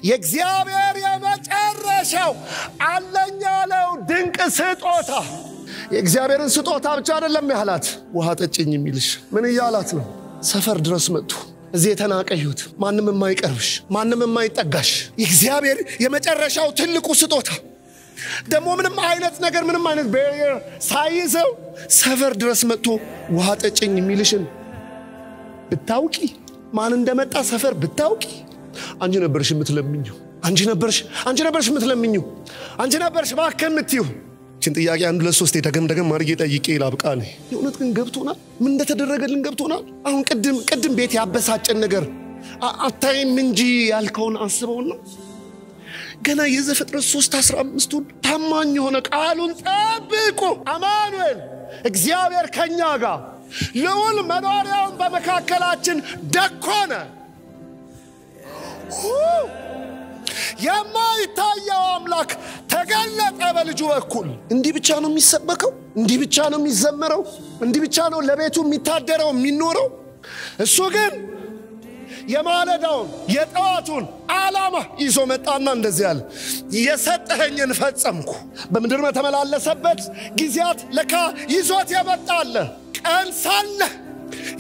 የእግዚአብሔር የመጨረሻው አለኝ ያለው ድንቅ ስጦታ የእግዚአብሔርን ስጦታ ብቻ አይደለም ያህላት ውሃ ጠጭኝ የሚልሽ ምን ይያላት ነው ሰፈር ድረስ መጥቶ እዚህ የተናቀዩት ማንንም የማይቀርብሽ ማንንም የማይጠጋሽ የእግዚአብሔር የመጨረሻው ትልቁ ስጦታ ደሞ ምንም አይነት ነገር ምንም አይነት ባሪየር ሳይዘው ሰፈር ድረስ መጥቶ ውሃ ጠጭኝ የሚልሽን ብታውቂ ማን እንደመጣ ሰፈር ብታውቂ አንቺ ነበርሽ የምትለምኚው አንቺ ነበርሽ የምትለምኚው አንቺ ነበርሽ ባከምትዩ ጥያቄ አንድ ለሶስት ደገም ማርጌ ጠይቄ ላብቃኔ የእውነት ግን ገብቶናል ምን እንደተደረገልን ገብቶናል አሁን ቅድም ቤት ያበሳጨን ነገር አታይም እንጂ ያልከውን አስበውና ገና የዘፍጥረት 3:15ን ታማኝ ሆነ ቃሉን ጠብቁ አማኑኤል እግዚአብሔር ከኛ ጋር ለሁሉ መኖሪያውን በመካከላችን ደኮነ የማይታየው አምላክ ተገለጠ በልጁ በኩል እንዲህ ብቻ ነው የሚሰበከው እንዲህ ብቻ ነው የሚዘመረው እንዲህ ብቻ ነው ለቤቱ የሚታደረው የሚኖረው እሱ ግን የማለዳውን የጠዋቱን ዓላማ ይዞ መጣና እንደዚህ ያለ የሰጠኸኝን ፈጸምኩ በመድር ተመላለሰበት ጊዜያት ለካ ይዞት የመጣለ ቀን ሳለ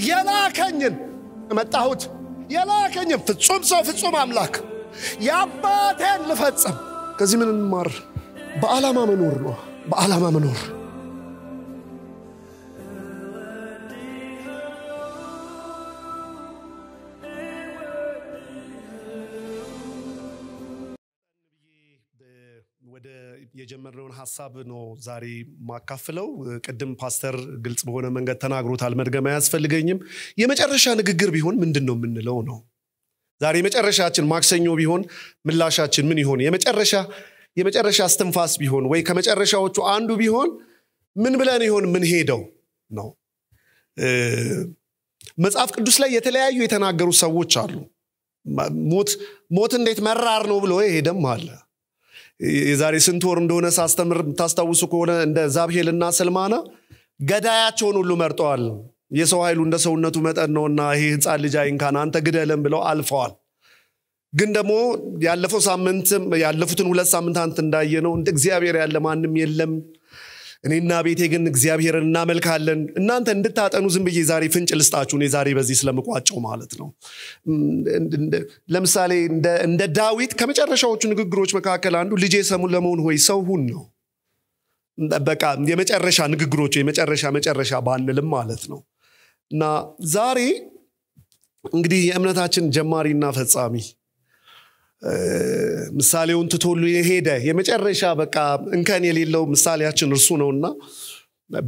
የላከኝን መጣሁት የላከኝን ፍጹም ሰው ፍጹም አምላክ ያባቴን ልፈጽም ከዚህ ምን እንማር በዓላማ መኖር ነው በዓላማ መኖር ወደ የጀመርነውን ሐሳብ ነው ዛሬ ማካፈለው ቀደም ፓስተር ግልጽ በሆነ መንገድ ተናግሮታል መድገም አያስፈልገኝም የመጨረሻ ንግግር ቢሆን ምንድነው ምንለው ነው ዛሬ መጨረሻችን ማክሰኞ ቢሆን ምላሻችን ምን ይሆን የመጨረሻ አስተንፋስ ቢሆን ወይ ከመጨረሻዎቹ አንዱ ቢሆን ምን ብለን ይሆን ምን ሄደው ነው መጽሐፍ ቅዱስ ላይ የተለያዩ የተናገሩ ሰዎች አሉ ሞት እንዴት መራር ነው ብሎ ይሄደም አለ የዛሬ ስንት ወር እንደሆነ ሳስተምር ታስታውሱ ከሆነ እንደ ዛብሄልና ሰልማና ገዳያቸውን ሁሉ መርጠዋል የሰው ኃይሉ እንደ ሰውነቱ መጠን ነውና ይሄ ህፃን ልጅ አይንካና አንተ ግደለም ብለው አልፈዋል ግን ደሞ ያለፈው ሳምንት ያለፉትን 2 ሳምንታት እንዳየነው እንደ እግዚአብሔር ያለ ማንንም የለም እኔና ቤቴ ግን እግዚአብሔርን እናመልካለን እናንተ እንድታጠኑ ዝም ብዬ ዛሬ ፍንጭ ልስጣችሁ እኔ ዛሬ በዚህ ስለምቋጨው ማለት ነው ለምሳሌ እንደ ዳዊት ከመጨረሻዎቹ ንግግሮች መካከል አንዱ ልጄ ሰሙን ለመሆን ሆይ ሰው ሁን ነው በቃ የመጨረሻ ንግግሮች የመጨረሻ ባንልም ማለት ነው እና ዛሬ እንግዲህ የእምነታችን ጀማሪና ፈጻሚ ምሳሌውን ተቶሉ የሄደ የመጨረሻ በቃ እንከን የሌለው ምሳሌያችን እርሱ ነውና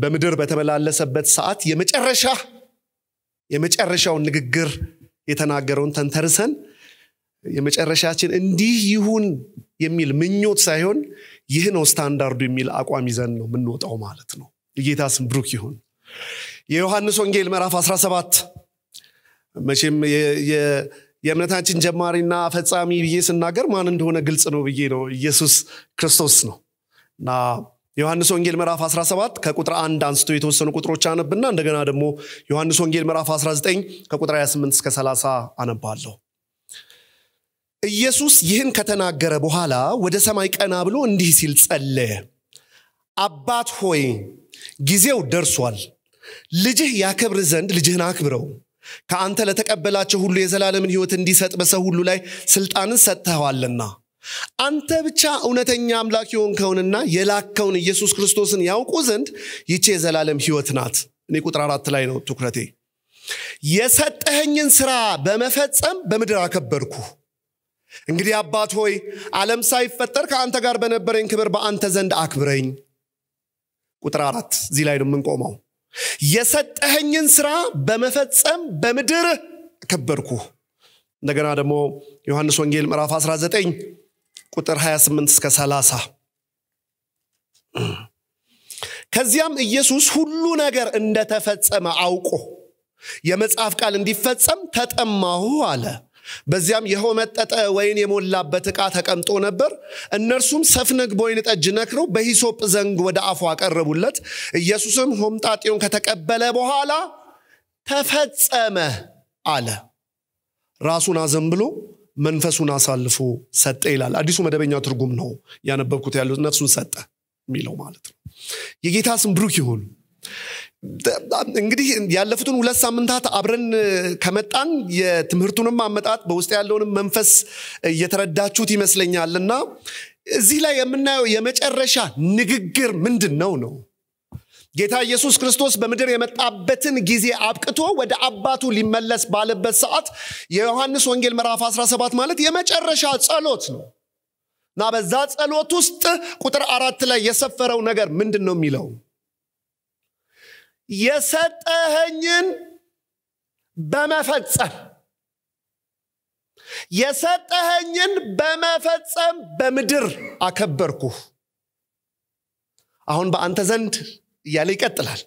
በመድር በተመላለሰበት ሰዓት የመጨረሻው ንግግር የተናገረውን ተንተርሰን የመጨረሻችን እንዲህ ይሁን የሚል ምኞት ሳይሆን ይህ ነው ስታንዳርዱ የሚል አቋም ይዘን ነው ምንወጣው ማለት ነው የጌታ ስም ብሩክ ይሁን የዮሐንስ ወንጌል ምዕራፍ 17 መቼም የእምነታችን ጀማሪና ፈጻሚ ብዬ ስናገር ማን እንደሆነ ግልጽ ነው ብዬ ነው ኢየሱስ ክርስቶስ ነውና ዮሐንስ ወንጌል ምዕራፍ 17 ከቁጥር 1 አንስቶ የተወሰኑ ቁጥሮች አነብና እንደገና ደግሞ ዮሐንስ ወንጌል ምዕራፍ 19 ከቁጥር 28 እስከ 30 አነባለሁ ኢየሱስ ይህን ከተናገረ በኋላ ወደ ሰማይ ቀና ብሎ እንዲህ ሲል ጸለየ አባት ሆይ ጊዜው ደርሷል ልጅህ ያከብር ዘንድ ልጅህን አክብረው ከአንተ ለተቀበላቸው ሁሉ የዘላለምን ሕይወት እንዲሰጥ በሰው ሁሉ ላይ ስልጣንን ሰጥተዋልና አንተ ብቻ እውነተኛ አምላክ የሆንከውንና የላከውን ኢየሱስ ክርስቶስን ያውቁ ዘንድ ይህች የዘላለም ሕይወት ናት እኔ ቁጥር 4 ላይ ነው ትኩረቴ የሰጠኸኝን ሥራ በመፈጸም በምድር አከበርኩ እንግዲህ አባት ሆይ ዓለም ሳይፈጠር ከአንተ ጋር በነበረኝ ክብር በአንተ ዘንድ አክብረኝ ቁጥር 4 እዚህ ላይ ነው የምንቆመው የሰጠኸኝን ሥራ በመፈጸም በምድር አከበርኩ እንደገና ደግሞ ዮሐንስ ወንጌል ምዕራፍ 19 ቁጥር 28 እስከ 30 ከዚያም ኢየሱስ ሁሉ ነገር እንደተፈጸመ አውቆ የመጽሐፍ ቃል እንዲፈጸም ተጠማሁ አለ በዚያም የሆመጠጠ ወይን የሞላበት ዕቃ ተቀምጦ ነበር እነርሱም ሰፍነግ በወይን ጠጅ ነክረው በሂሶጵ ዘንግ ወደ አፉ አቀረቡለት ኢየሱስም ሆምጣጤውን ከተቀበለ በኋላ ተፈጸመ አለ ራሱን አዘንብሎ መንፈሱን አሳልፎ ሰጠ ይላል። አዲሱ መደበኛ ትርጉም ነው ያነበብኩት ያለው ነፍሱን ሰጠ የሚለው ማለት ነው። የጌታ ስም ብሩክ ይሁን። እንግዲህ ያለፉትን 2 ሳምንታት አብረን ከመጣን የትምህርቱንም አመጣጥ በውስጥ ያለውንም መንፈስ እየተረዳችሁት ይመስለኛልና እዚህ ላይ የምናየው የመጨረሻ ንግግር ምንድነው ነው? ጌታ ኢየሱስ ክርስቶስ በምድር የመጣበትን ጊዜ አብቅቶ ወደ አባቱ ሊመለስ ባለበት ሰዓት የዮሐንስ ወንጌል ምዕራፍ 17 ማለት የመጨረሻ ጸሎት ነው እና በዛ ጸሎት ውስጥ ቁጥር 4 ላይ የሰፈረው ነገር ምንድነው የሚለው? የሰጠኸኝን በመፈጸም በምድር አከበርኩህ። አሁን በአንተ ዘንድ እያለ ይቀጥላል።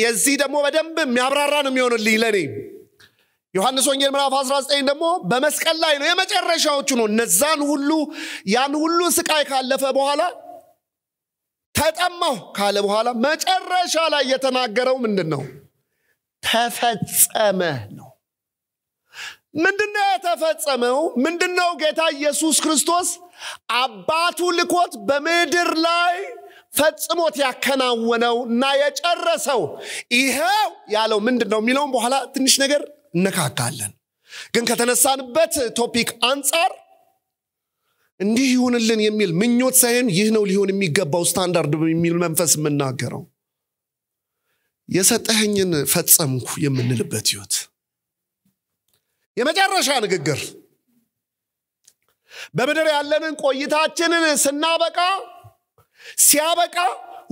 የዚህ ደግሞ በደንብ የሚያብራራ ነው የሚሆንልኝ ለኔ። ዮሐንስ ወንጌል ምዕራፍ 19 ደግሞ በመስቀል ላይ ነው የመጨረሻዎቹ ነው። ያን ሁሉ ስቃይ ካለፈ በኋላ ተጠማሁ ካለ በኋላ መጨረሻ ላይ የተናገረው ምንድነው? ተፈጸመ ነው። ምንድነው የተፈጸመው? ምንድነው ጌታ ኢየሱስ ክርስቶስ አባቱ ልኮት በምድር ላይ ፈጽሞት ያከናወነው እና የጨረሰው ይሄው ያለው ምንድነው የሚለውን በኋላ ትንሽ ነገር እንነካካለን። ግን ከተነሳንበት ቶፒክ አንፃር እንዲህ ይሁንልን የሚል ምኞት ሳይሆን ይህ ነው ሊሆን የሚገባው ስታንዳርድ የሚል መንፈስ የምናገረው የሰጠኸኝን ፈጸምኩ የምንልበት ህይወት የመጨረሻ ንግግር በምድር ያለንን ቆይታችንን ሲያበቃ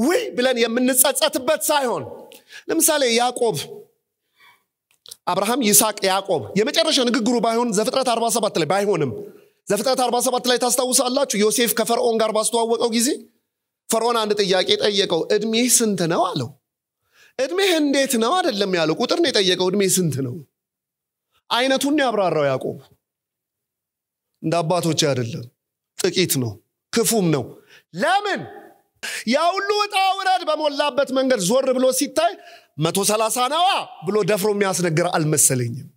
ወይ ብለን የምንጸጸትበት ሳይሆን ለምሳሌ ያዕቆብ አብርሃም ይስሐቅ ያዕቆብ የመጨረሻ ንግግሩ ባይሆን ዘፍጥረት 47 ላይ ባይሆንም ዘፍጥረት 47 ላይ ታስታውሳላችሁ? ዮሴፍ ከፈርዖን ጋር ባስተዋወቀው ጊዜ ፈርዖን አንድ ጥያቄ ጠየቀው። እድሜህ ስንት ነው አለው። እድሜህ እንዴት ነው አይደለም ያለው፣ ቁጥር ነው የጠየቀው። እድሜህ ስንት ነው? አይነቱን ያብራራው ያዕቆብ እንደ አባቶች አይደለም፣ ጥቂት ነው፣ ክፉም ነው። ለምን? ያ ሁሉ ወጣ ወረድ በሞላበት መንገድ ዞር ብሎ ሲታይ 130 ነው ብሎ ደፍሮ የሚያስነግር አልመሰለኝም።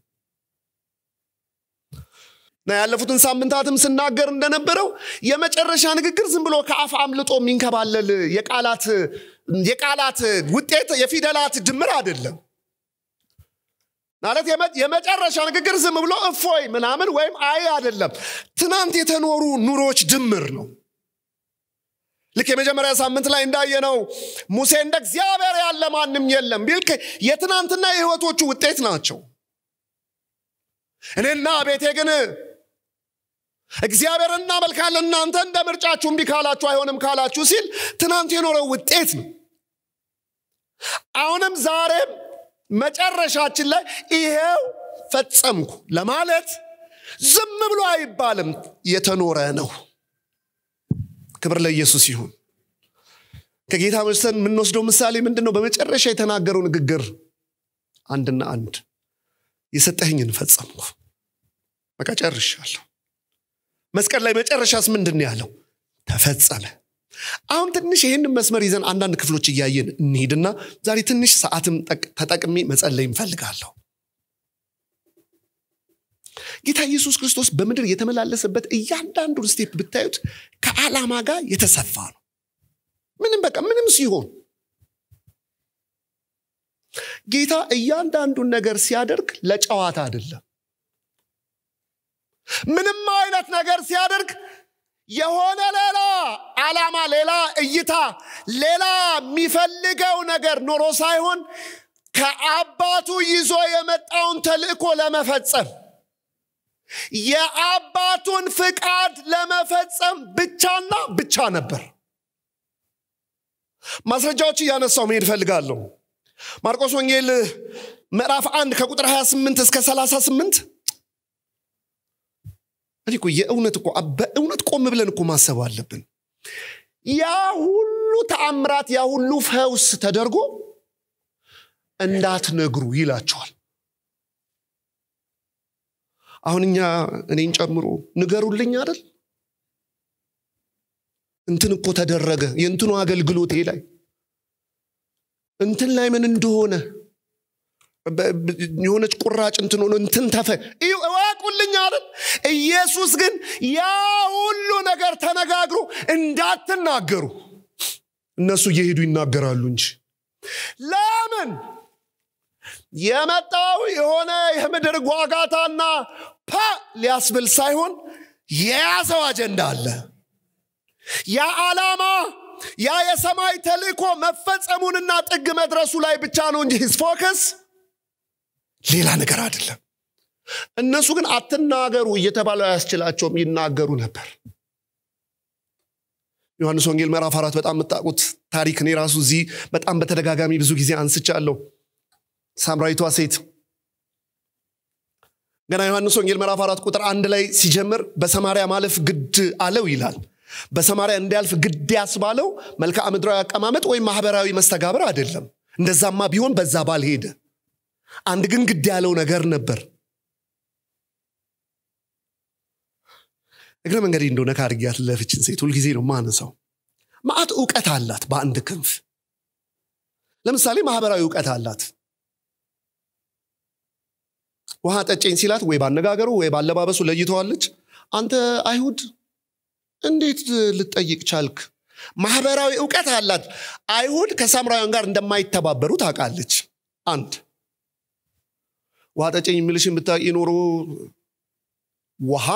ና ያለፉትን ሳምንታትም ስናገር እንደነበረው የመጨረሻ ንግግር ዝም ብሎ ከአፍ አምልጦ የሚንከባለል የቃላት ውጤት የፊደላት ድምር አይደለም። ማለት የመጨረሻ ንግግር ዝም ብሎ እፎይ ምናምን ወይም አይ አይደለም። ትናንት የተኖሩ ኑሮች ድምር ነው። ልክ የመጀመሪያ ሳምንት ላይ እንዳየነው ሙሴ እንደ እግዚአብሔር ያለ ማንም የለም ቢል የትናንትና የህይወቶቹ ውጤት ናቸው። እኔና ቤቴ ግን እግዚአብሔርን እናመልካለን እናንተ እንደ ምርጫችሁ እምቢ ካላችሁ አይሆንም ካላችሁ ሲል ትናንት የኖረው ውጤት ነው። አሁንም ዛሬም መጨረሻችን ላይ ይሄው ፈጸምኩ ለማለት ዝም ብሎ አይባልም፣ የተኖረ ነው። ክብር ለኢየሱስ ይሁን። ከጌታ መስጠን የምንወስደው ምሳሌ ምንድነው? በመጨረሻ የተናገረው ንግግር አንድና አንድ የሰጠኸኝን ፈጸምኩ፣ በቃ ጨርሻለሁ። መስቀል ላይ መጨረሻስ ምንድነው ያለው? ተፈጸመ። አሁን ትንሽ ይሄንን መስመር ይዘን አንዳንድ ክፍሎች እያየን እንሄድና ዛሬ ትንሽ ሰዓትም ተጠቅሜ መጸለይ እንፈልጋለሁ። ጌታ ኢየሱስ ክርስቶስ በምድር የተመላለሰበት እያንዳንዱ ስቴፕ ብታዩት ከዓላማ ጋር የተሰፋ ነው። ምንም ሲሆን ጌታ እያንዳንዱን ነገር ሲያደርግ ለጨዋታ አይደለም። ምንም አይነት ነገር ሲያደርግ የሆነ ሌላ ዓላማ፣ ሌላ እይታ፣ ሌላ የሚፈልገው ነገር ኖሮ ሳይሆን ከአባቱ ይዞ የመጣውን ተልእኮ ለመፈጸም የአባቱን ፍቃድ ለመፈጸም ብቻና ብቻ ነበር። ማስረጃዎች እያነሳው መሄድ ፈልጋለሁ። ማርቆስ ወንጌል ምዕራፍ 1 ከቁጥር 28 እስከ 38 በእውነት ቆም ብለን ማሰብ አለብን። ያ ሁሉ ተአምራት ያ ሁሉ ፈውስ ተደርጎ እንዳትነግሩ ይላቸዋል። አሁን እኔን ጨምሮ ንገሩልኝ አይደል? እንትን እኮ ተደረገ፣ የእንትኑ አገልግሎት ላይ እንትን ላይ ምን እንደሆነ የሆነች ቁራጭ እንትን ሆኖ እንትን እዋቁልኝ አይደል? ኢየሱስ ግን ያ ሁሉ ነገር ተነጋግሮ እንዳትናገሩ እነሱ እየሄዱ ይናገራሉ እንጂ ለምን የመጣው የሆነ የምድር ጓጋታና ሊያስብል ሳይሆን የያዘው አጀንዳ አለ። ያ ዓላማ ያ የሰማይ ተልእኮ መፈጸሙንና ጥግ መድረሱ ላይ ብቻ ነው እንጂ his focus ሌላ ነገር አይደለም። እነሱ ግን አትናገሩ እየተባሉ ያስችላቸውም ይናገሩ ነበር። ዮሐንስ ወንጌል ምዕራፍ 4 በጣም የምታውቁት ታሪክ ነው። ራሱ እዚህ በጣም በተደጋጋሚ ብዙ ጊዜ አንስቻለሁ። ሳምራዊቷ ሴት ገና ዮሐንስ ወንጌል ምዕራፍ 4 ቁጥር 1 ላይ ሲጀምር በሰማሪያ ማለፍ ግድ አለው ይላል። በሰማሪያ እንዲያልፍ ግድ ያስባለው መልክዓ ምድራዊ አቀማመጥ ወይ ማህበራዊ መስተጋብር አይደለም። እንደዛማ ቢሆን በዛ ባልሄደ። አንድ ግን ግድ ያለው ነገር ነበር። እግረ መንገድ እንደሆነ ካርጊያት ለፍችን ሴት ሁሉ ጊዜ ነው ማነሳው። ማአት ዕውቀት አላት በአንድ ክንፍ። ለምሳሌ ማህበራዊ ዕውቀት አላት። ውሃ ጠጪኝ ሲላት ወይ ባነጋገሩ ወይ ባለባበሱ ለይተዋለች። አንተ አይሁድ እንዴት ልትጠይቅ ቻልክ? ማህበራዊ ዕውቀት አላት። አይሁድ ከሳምራውያን ጋር እንደማይተባበሩ ታውቃለች። አንድ ውሃ ጠጪኝ የሚልሽን ብታውቂ ኖሮ ውሃ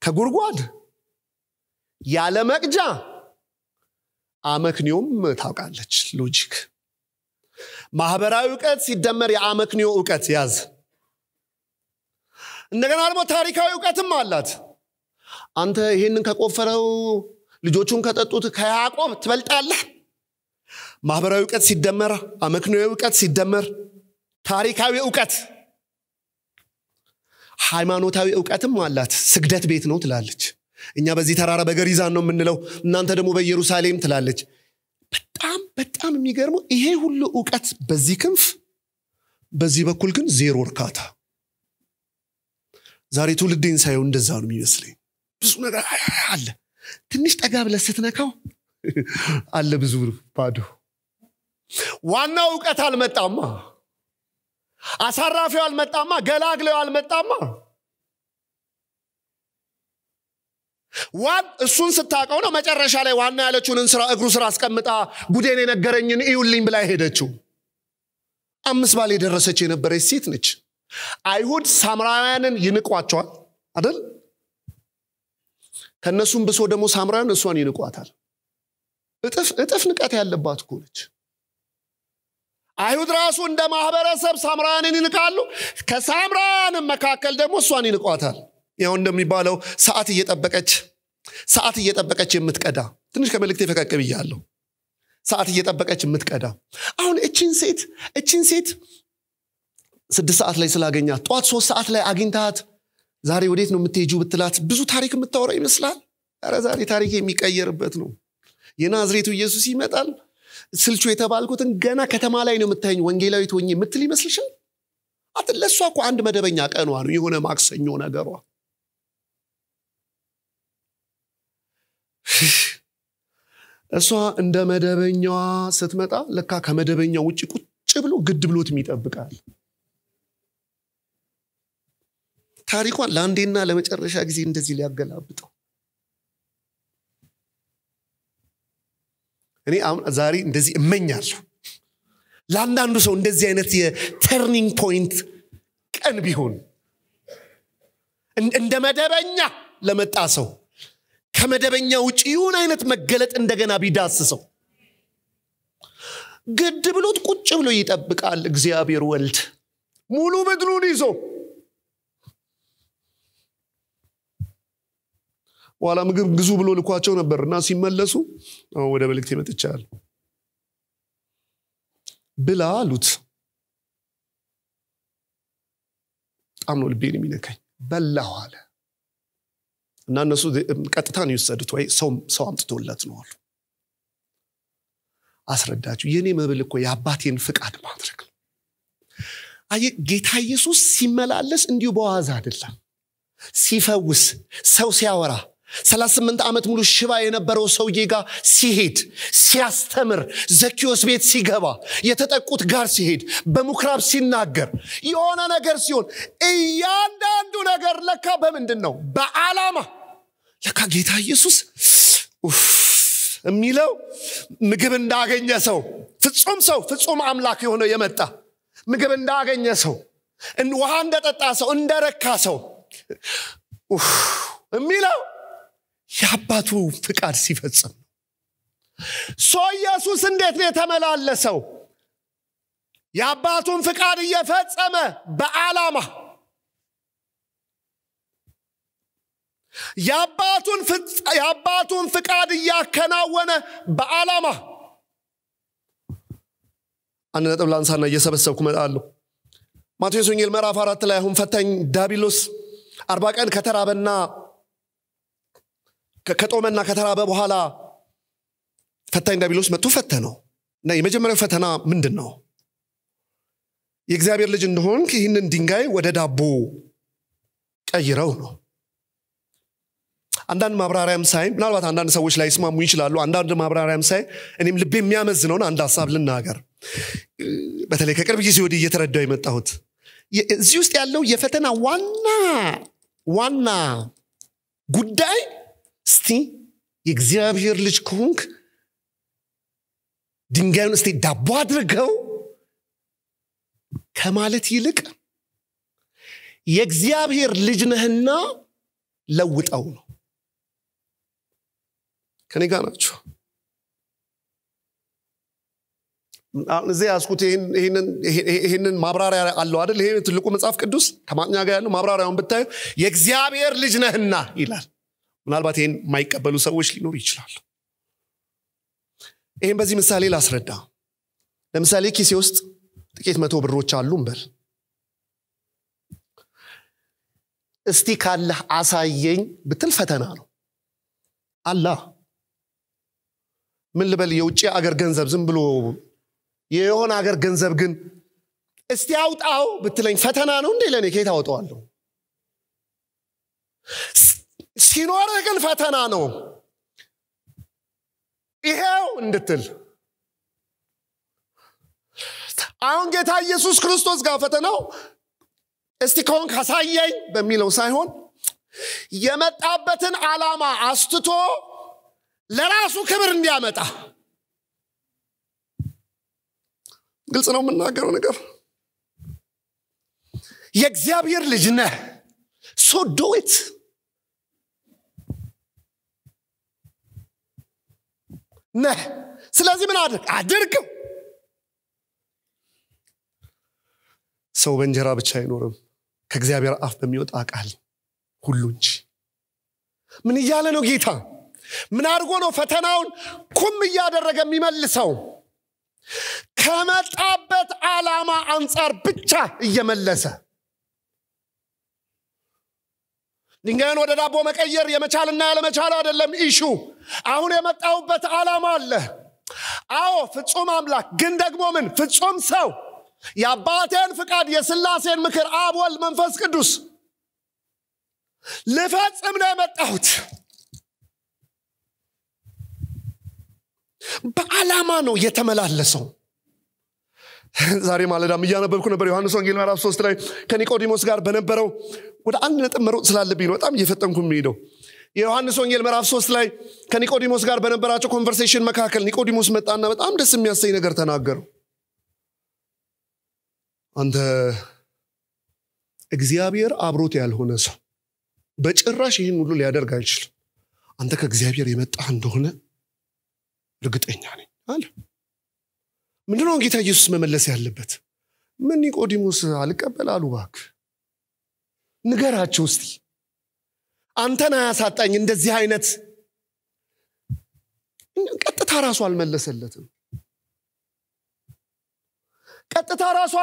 ከጉርጓድ ያለ መቅጃ አመክንዮም ታውቃለች። ሎጂክ ማህበራዊ ዕውቀት ሲደመር የአመክንዮ ዕውቀት ያዝ። እንደገና ደግሞ ታሪካዊ ዕውቀትም አላት። አንተ ይሄንን ከቆፈረው ልጆቹን ከጠጡት ከያዕቆብ ትበልጣለህ። ማህበራዊ ዕውቀት ሲደመር አመክንዮዊ ዕውቀት ሲደመር ታሪካዊ ዕውቀት ሃይማኖታዊ ዕውቀትም አላት። ስግደት ቤት ነው ትላለች። እኛ በዚህ ተራራ በገሪዛን ነው የምንለው፣ እናንተ ደግሞ በኢየሩሳሌም ትላለች። በጣም የሚገርመው ይሄ ሁሉ ዕውቀት በዚህ ክንፍ፣ በዚህ በኩል ግን ዜሮ እርካታ። ዛሬ ትውልድን ሳይው እንደዛ ነው የሚመስለኝ። ብዙ ነገር አለ፣ ትንሽ ጠጋ ብለህ ስትነካው አለ ብዙ ባዶ። ዋናው ዕውቀት አልመጣማ፣ አሳራፊው አልመጣማ፣ ገላግለው አልመጣማ። እሱን ስታቀው ነው መጨረሻ ላይ ዋና ያለችውን እንስራ እግሩ ስራ አስቀምጣ ጉዴን የነገረኝን እዩልኝ ብላ ሄደችው። 5 ባል የደረሰች የነበረች ሴት ነች። አይሁድ ሳምራውያንን ይንቋቸዋል አይደል? ከነሱም ብሶ ደግሞ ሳምራውያን እሷን ይንቋታል። እጥፍ ንቀት ያለባት እኮ ነች። አይሁድ ራሱ እንደ ማህበረሰብ ሳምራውያንን ይንቃሉ። ከሳምራውያን መካከል ደግሞ እሷን ይንቋታል። ያው እንደሚባለው ሰዓት እየጠበቀች የምትቀዳ ትንሽ ከመልእክቴ ፈቀቅ ብያለሁ። ሰዓት እየጠበቀች የምትቀዳ። አሁን እቺን ሴት 6 ሰዓት ላይ ስላገኛት ጧት 3 ሰዓት ላይ አግኝታት ዛሬ ወዴት ነው የምትሄጂው ብትላት ብዙ ታሪክ የምታወራ ይመስላል። ኧረ ዛሬ ታሪክ የሚቀየርበት ነው። የናዝሬቱ ኢየሱስ ይመጣል። ስልቹ የተባልኩትን ገና ከተማ ላይ ነው የምታየኝ ወንጌላዊት ሆኜ የምትል ይመስልሻል? አትለሷ እኮ አንድ መደበኛ ቀኗ ነው፣ የሆነ ማክሰኞ ነገሯ። እሷ እንደ መደበኛዋ ስትመጣ ለካ ከመደበኛው ውጪ ቁጭ ብሎ ግድ ብሎት የሚጠብቃል። ታሪኳን ለአንዴና ለመጨረሻ ጊዜ እንደዚህ ሊያገላብጠው። እኔ ዛሬ እንደዚህ እመኛለሁ ለአንዳንዱ ሰው እንደዚህ አይነት የተርኒንግ ፖይንት ቀን ቢሆን፣ እንደ መደበኛ ለመጣ ሰው ከመደበኛ ውጪ ይሁን አይነት መገለጥ እንደገና ቢዳስሰው። ግድ ብሎት ቁጭ ብሎ ይጠብቃል እግዚአብሔር ወልድ ሙሉ ምድሩን ይዞ። ዋላ ምግብ ግዙ ብሎ ልኳቸው ነበርና ሲመለሱ ወደ መልእክት መጥቻለሁ ብላ አሉት። በጣም ነው ልቤን የሚነካኝ። በላው አለ እና እነሱ ቀጥታ ነው የወሰዱት። ወይ ሰው አምጥቶለት ነው አሉ። አስረዳችሁ የኔ መብል እኮ የአባቴን ፍቃድ ማድረግ ነው። ጌታ ኢየሱስ ሲመላለስ እንዲሁ በዋዛ አይደለም። ሲፈውስ፣ ሰው ሲያወራ፣ 38 ዓመት ሙሉ ሽባ የነበረው ሰውዬ ጋር ሲሄድ ሲያስተምር ዘኪዮስ ቤት ሲገባ የተጠቁት ጋር ሲሄድ በምኩራብ ሲናገር የሆነ ነገር ሲሆን እያንዳንዱ ነገር ለካ በምንድነው በዓላማ ለካ ጌታ ኢየሱስ የሚለው ምግብ እንዳገኘ ሰው ፍጹም አምላክ የሆነ የመጣ ምግብ እንዳገኘ ሰው ውሃ እንደጠጣ ሰው እንደረካ ሰው የሚለው ያባቱ ፍቃድ ሲፈጽም ኢየሱስ እንዴት ነው የተመላለሰው ያባቱን ፍቃድ እየፈጸመ በዓላማ ያባቱን ፍቃድ እያከናወነ በዓላማ አንድ ነጥብ ላንሳና እየሰበሰብኩ መጣለሁ ማቴዎስ ወንጌል ምዕራፍ 4 ላይ አሁን ፈታኝ ዳቢሎስ 40 ቀን ከተራበና ከጦመና ከተራበ በኋላ ፈታኝ ዳቢሎስ መጥቶ ፈተነው እና የመጀመሪያው ፈተና ምንድነው የእግዚአብሔር ልጅ እንደሆንክ ይህንን ድንጋይ ወደ ዳቦ ቀይረው ነው አንዳንድ ማብራሪያም ሳይ ምናልባት አንዳንድ ሰዎች ላይ ስማሙ ይችላሉ አንዳንድ ማብራሪያም ሳይ እኔም ልብ የሚያመዝነው አንድ ሐሳብ ልናገር በተለይ ከቅርብ ጊዜ ወዲህ እየተረዳው የመጣሁት እዚህ ውስጥ ያለው የፈተና ዋና ጉዳይ እስቲ የእግዚአብሔር ልጅ ከሆንክ ድንጋዩን እስቲ ዳቦ አድርገው ከማለት ይልቅ የእግዚአብሔር ልጅ ነህና ለውጠው ነው ከኔ ጋር ናችሁ እዚህ ያስኩት ይሄንን ማብራሪያ አለው አይደል ይሄ ትልቁ መጽሐፍ ቅዱስ ከማጥኛ ጋር ያለው ማብራሪያውን ብታዩ የእግዚአብሔር ልጅ ነህና ይላል ምናልባት ይሄን ማይቀበሉ ሰዎች ሊኖር ይችላል ይሄን በዚህ ምሳሌ ላስረዳ ለምሳሌ ኪሴ ውስጥ ጥቂት 100 ብሮች አሉ እንበል እስቲ ካለህ አሳየኝ ብትል ፈተና ነው አላህ ምን ልበል የውጪ አገር ገንዘብ ዝም ብሎ የሆነ አገር ገንዘብ ግን እስቲ አውጣው ብትለኝ ፈተና ነው እንዴ ለኔ ከየት አውጣዋለሁ ሲኖርህ ግን ፈተና ነው ይሄው እንድትል አሁን ጌታ ኢየሱስ ክርስቶስ ጋር ፈተናው እስቲ ከሆንክ አሳየኝ በሚለው ሳይሆን የመጣበትን ዓላማ አስትቶ ለራሱ ክብር እንዲያመጣ ግልጽ ነው የምናገረው ነገር የእግዚአብሔር ልጅ ነህ so do it ነህ ስለዚህ ምን አድርገው ሰው በእንጀራ ብቻ አይኖርም ከእግዚአብሔር አፍ በሚወጣ ቃል ሁሉ እንጂ ምን ይያለ ነው ጌታ ምን አድርጎ ነው ፈተናውን ኩም ያደረገ የሚመልሰው ከመጣበት ዓላማ አንፃር ብቻ እየመለሰ ድንጋዩን ወደ ዳቦ መቀየር የመቻልና ያለመቻል አይደለም ኢሹ አሁን የመጣውበት ዓላማ አለ አዎ ፍጹም አምላክ ግን ደግሞ ምን ፍጹም ሰው የአባቴን ፍቃድ የሥላሴን ምክር አብ ወልድ መንፈስ ቅዱስ ልፈጽም ነው የመጣሁት በዓላማ ነው የተመላለሰው ዛሬ ማለዳም እያነበብኩ ነበር ዮሐንስ ወንጌል ምዕራፍ 3 ላይ ከኒቆዲሞስ ጋር በነበረው ወደ አንድ ነጥብ መሮጥ ስላለብኝ ነው በጣም እየፈጠንኩ የሚሄደው የዮሐንስ ወንጌል ምዕራፍ 3 ላይ ከኒቆዲሞስ ጋር በነበራቸው ኮንቨርሴሽን መካከል ኒቆዲሞስ መጣና በጣም ደስ የሚያሰኝ ነገር ተናገረው አንተ እግዚአብሔር አብሮት ያልሆነ ሰው በጭራሽ ይሄን ሁሉ ሊያደርግ አይችልም አንተ ከእግዚአብሔር የመጣህ እንደሆነ እርግጠኛ ነኝ አለ ምንድነው ጌታ ኢየሱስ መመለስ ያለበት ምን ኒቆዲሞስ አልቀበል አሉ ባክ ንገራቸው እስቲ አንተና ያሳጣኝ እንደዚህ አይነት ቀጥታ ራሱ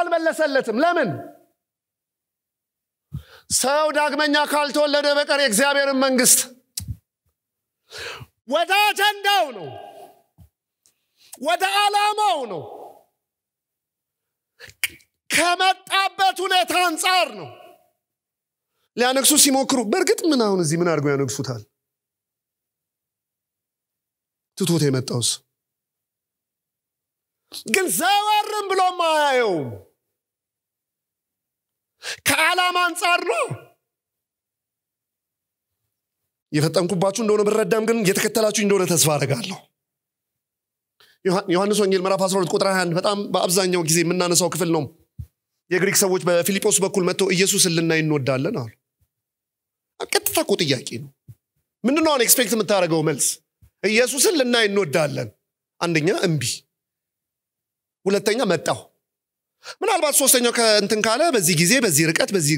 አልመለሰለትም ለምን ሰው ዳግመኛ ካልተወለደ በቀር የእግዚአብሔርን መንግስት ወደ አጀንዳው ነው ወደ ዓላማው ነው ከመጣበት ሁኔታ አንፃር ነው ሊያነግሱ ሲሞክሩ በርግጥ ምን አሁን እዚህ ምን አድርገው ያነግሱታል ትቶት የመጣውስ ግን ዘወርም ብሎ ማያየው ከዓላማ አንፃር ነው። የፈጠንኩባችሁ እንደሆነ ብረዳም ግን የተከተላችሁ እንደሆነ ተስፋ አደርጋለሁ። ዮሐንስ ወንጌል ምዕራፍ 12 ቁጥር 21 በጣም በአብዛኛው ጊዜ የምናነሳው ክፍል ነው። የግሪክ ሰዎች በፊልጶስ በኩል መጥተው ኢየሱስን ልናይ እንወዳለን አሉ። ቀጥታ እኮ ጥያቄ ነው። ምንድነው ኤክስፔክት የምታደርገው መልስ? ኢየሱስን ልናይ እንወዳለን። አንደኛ እምቢ፣ ሁለተኛ መጣው፣ ምናልባት ሶስተኛው ከእንትን ካለ በዚህ ጊዜ በዚህ ርቀት በዚህ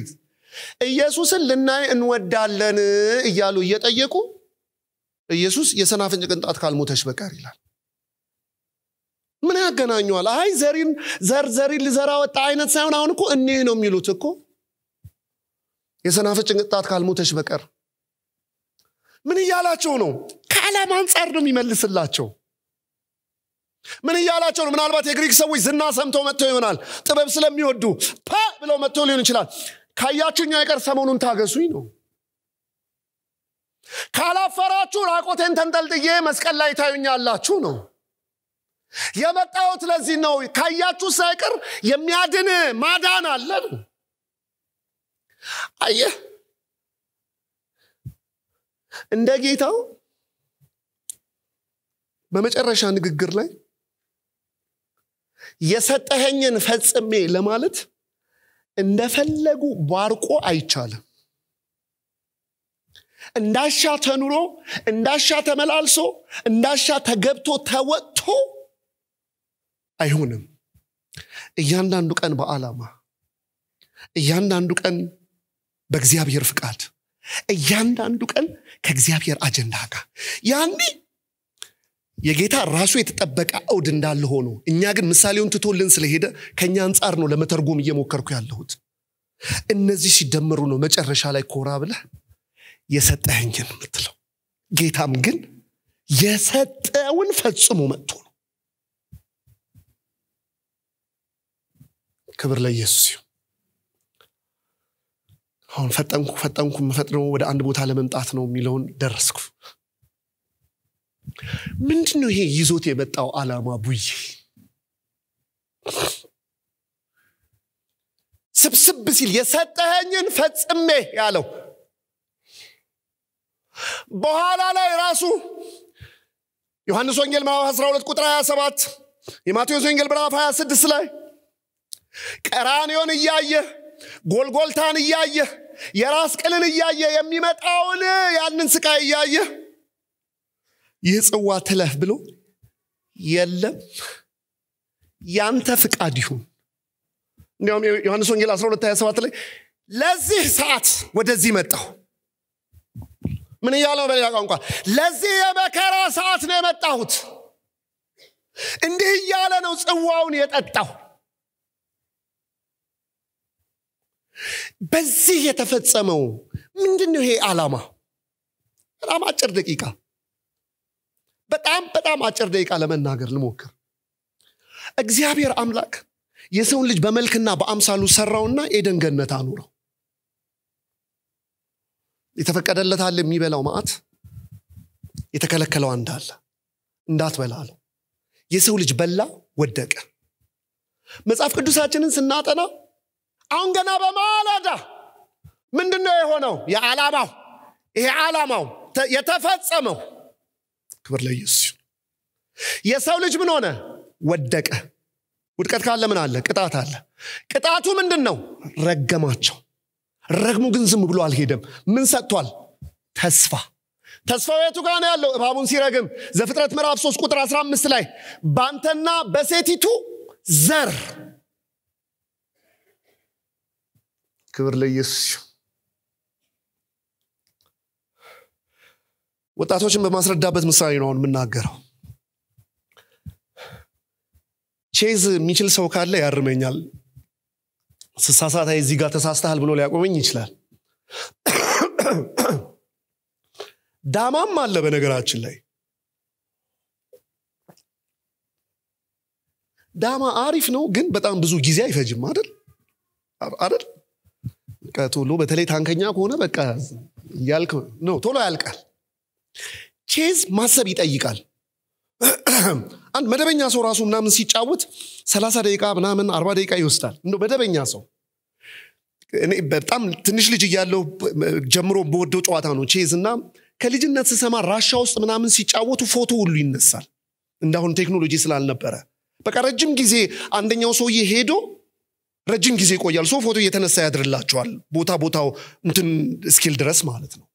ኢየሱስን ልናይ እንወዳለን እያሉ እየጠየቁ ኢየሱስ የሰናፍጭ ቅንጣት ካልሞተሽ በቀር ይላል። ምን ያገናኘዋል? አይ ዘሪን ልዘራ ወጣ አይነት ሳይሆን አሁን እኮ እኔ ነው የሚሉት እኮ የሰናፍጭ ቅንጣት ካልሞተሽ በቀር ምን እያላቸው ነው? ከዓላማ አንፃር ነው የሚመልስላቸው። ምን እያላቸው ነው? ምናልባት የግሪክ ሰዎች ዝና ሰምተው መጥተው ይሆናል። ጥበብ ስለሚወዱ ብለው መጥተው ሊሆን ይችላል። ካያችሁኝ አይቀር ሰሞኑን ታገሱኝ ነው። ካላፈራችሁ ራቆቴን ተንጠልጥዬ መስቀል ላይ ታዩኛላችሁ ነው። የመጣሁት ለዚህ ነው። ካያችሁ ሳይቀር የሚያድን ማዳን አለ ነው። አየህ እንደ ጌታው በመጨረሻ ንግግር ላይ የሰጠኸኝን ፈጽሜ ለማለት እንደፈለጉ ባርቆ አይቻልም። እንዳሻ ተኑሮ እንዳሻ ተመላልሶ እንዳሻ ተገብቶ ተወጥቶ አይሆንም። እያንዳንዱ ቀን በዓላማ፣ እያንዳንዱ ቀን በእግዚአብሔር ፍቃድ፣ እያንዳንዱ ቀን ከእግዚአብሔር አጀንዳ ጋር ያኔ የጌታ ራሱ የተጠበቀ አውድ እንዳለ ሆኖ እኛ ግን ምሳሌውን ትቶልን ስለሄደ ከኛ አንፃር ነው ለመተርጎም እየሞከርኩ ያለሁት። እነዚህ ሲደመሩ ነው መጨረሻ ላይ ኮራ ብለህ የሰጠኸኝን የምትለው። ጌታም ግን የሰጠውን ፈጽሞ መጥቶ ነው። ክብር ለኢየሱስ ይሁን። አሁን ፈጠንኩ መፈጥነው ወደ አንድ ቦታ ለመምጣት ነው የሚለውን ደረስኩ። ምንድነው ይሄ ይዞት የመጣው ዓላማ? ቡይ ስብስብ ሲል የሰጠኸኝን ፈጽሜ ያለው በኋላ ላይ ራሱ ዮሐንስ ወንጌል ምዕራፍ 12 ቁጥር 27 የማቴዎስ ወንጌል ምዕራፍ 26 ላይ ቀራንዮን እያየ ጎልጎልታን እያየ የራስ ቅልን እያየ የሚመጣውን ያንን ስቃይ እያየ ይህ ጽዋ ትለፍ ብሎ የለም ያንተ ፍቃድ ይሁን። እንዲያውም ዮሐንስ ወንጌል 12:27 ላይ ለዚህ ሰዓት ወደዚህ መጣሁ። ምን እያለው በሌላ ቋንቋ ለዚህ የመከራ ሰዓት ነው የመጣሁት። እንዲህ እያለ ነው ጽዋውን የጠጣው። በዚህ የተፈጸመው ምንድነው? ይሄ ዓላማ በጣም አጭር ደቂቃ በጣም አጭር ደቂቃ ለመናገር ልሞክር። እግዚአብሔር አምላክ የሰውን ልጅ በመልክና በአምሳሉ ሰራውና ኤደን ገነት አኖረው። የተፈቀደለት አለ የሚበላው ማዕት፣ የተከለከለው እንዳለ እንዳትበላ አለው። የሰው ልጅ በላ፣ ወደቀ። መጽሐፍ ቅዱሳችንን ስናጠና አሁን ገና በማለዳ ምንድነው የሆነው? የዓላማው ይሄ ዓላማው የተፈጸመው። ክብር ለኢየሱስ። የሰው ልጅ ምን ሆነ? ወደቀ። ውድቀት ካለ ምን አለ? ቅጣት አለ። ቅጣቱ ምንድነው? ረገማቸው። ረግሙ ግን ዝም ብሎ አልሄደም። ምን ሰጥቷል? ተስፋ። ተስፋው የቱ ጋር ነው ያለው? እባቡን ሲረግም ዘፍጥረት ምዕራፍ 3 ቁጥር 15 ላይ ባንተና በሴቲቱ ዘር። ክብር ለኢየሱስ። ወጣቶችን በማስረዳበት ምሳሌ ነው የምናገረው። ቼዝ የሚችል ሰው ካለ ያርመኛል። ስሳሳት እዚህ ጋር ተሳስተሃል ብሎ ሊያቆመኝ ይችላል። ዳማም አለ በነገራችን ላይ። ዳማ አሪፍ ነው ግን በጣም ብዙ ጊዜ አይፈጅም አይደል? ቶሎ በተለይ ታንከኛ ከሆነ በቃ ያልክ ነው ቶሎ ያልቃል። ቼዝ ማሰብ ይጠይቃል። አንድ መደበኛ ሰው ራሱ ምናምን ሲጫወት 30 ደቂቃ ምናምን 40 ደቂቃ ይወስዳል እንደው መደበኛ ሰው እኔ በጣም ትንሽ ልጅ እያለሁ ጀምሮ በወደው ጨዋታ ነው ቼዝና ከልጅነት ስሰማ ራሻ ውስጥ ምናምን ሲጫወቱ ፎቶ ሁሉ ይነሳል እንዳሁን ቴክኖሎጂ ስላልነበረ በቃ ረጅም ጊዜ አንደኛው ሰውዬ ሄዶ ረጅም ጊዜ ይቆያል ሶ ፎቶ እየተነሳ ያድርላቸዋል ቦታው እንትን ስኪል ድረስ ማለት ነው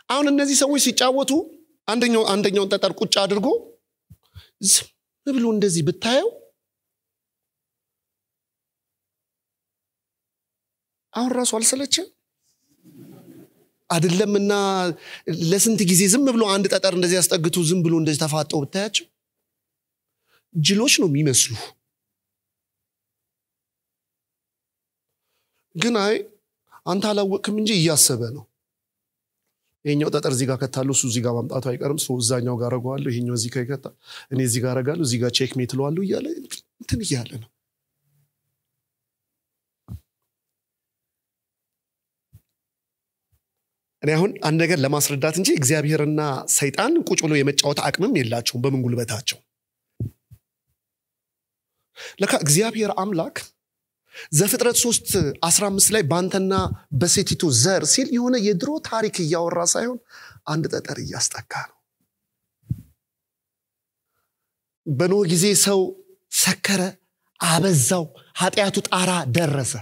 አሁን እነዚህ ሰዎች ሲጫወቱ አንደኛውን ጠጠር ቁጭ አድርጎ ዝም ብሎ እንደዚህ ብታየው አሁን ራሱ አልሰለችም አይደለምና ለስንት ጊዜ ዝም ብሎ አንድ ጠጠር እንደዚህ ያስጠግቱ ዝም ብሎ እንደዚህ ተፋጠው ብታያቸው ጅሎች ነው የሚመስሉ ግን አይ አንተ አላወቅም እንጂ እያሰበ ነው ይሄኛው ጠጠር እዚህ ጋር ከታለው እሱ እዚህ ጋር ማምጣቱ አይቀርም ሶ እዛኛው ጋር አረጋዋለሁ ይሄኛው እዚህ ጋር ይከታ እኔ እዚህ ጋር አረጋለሁ እዚህ ጋር ቼክ ሜት ለዋለሁ ይያለ እንትን ይያለ ነው እኔ አሁን አንድ ነገር ለማስረዳት እንጂ እግዚአብሔርና ሰይጣን ቁጭ ብሎ የመጫወት አቅምም የላቸውም በምን ጉልበታቸው ለካ እግዚአብሔር አምላክ ዘፍጥረት 3:15 ላይ ባንተና በሴቲቱ ዘር ሲል የሆነ የድሮ ታሪክ እያወራ ሳይሆን አንድ ጠጠር እያስጠጋ ነው በኖህ ጊዜ ሰው ሰከረ አበዛው ኃጢያቱ ጣራ ደረሰ